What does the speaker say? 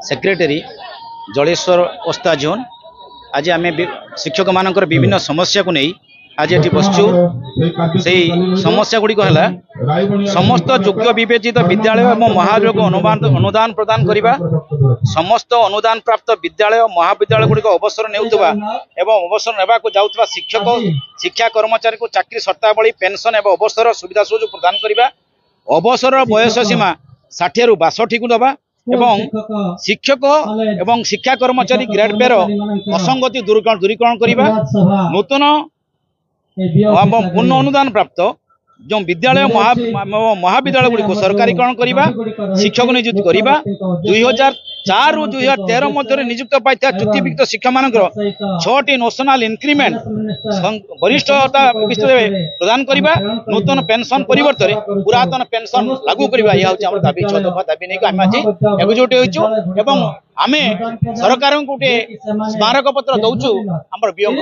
Secretary Jaleshwar ओस्ता zone. आज आम शिक्षक मानकर विभिन्न समस्या को नहीं आज ये बसचु से समस्या गुड़िक है समस्त योग्य विवेचित विद्यालय और महाविद्यालय अनुदान प्रदान करने समस्त अनुदान प्राप्त विद्यालय महाविद्यालय गुड़िक अवसर नेउतबा एवं अवसर नेबा को जाउतबा शिक्षक शिक्षा कर्मचारी को चाकरी शर्तावली पेंशन एवं अवसर सुविधा सुযোগ प्रदान करने अवसर बयस सीमा 60 रु 62 को दबा एवं शिक्षक एवं शिक्षा कर्मचारी ग्रेड पे असंगति दूरीकरण करने नूतन पूर्ण अनुदान प्राप्त जो विद्यालय महाविद्यालय गुड़ी सरकारीकरण करने शिक्षक नियुक्त करने 2004 रु 2013 मध्य नियुक्त पाई चुक्तिभिक्त शिक्षक मान 6टी नेशनल इंक्रीमेंट वरिष्ठता प्रदान करने नूतन पेंशन परिवर्तन पुरातन पेंशन लागू करने यह हूँ दाबी 6 दफा दाबी नहीं आम आज एकजुट होइछु एवं आमे सरकार को स्मारक पत्र दौचु आम वियोग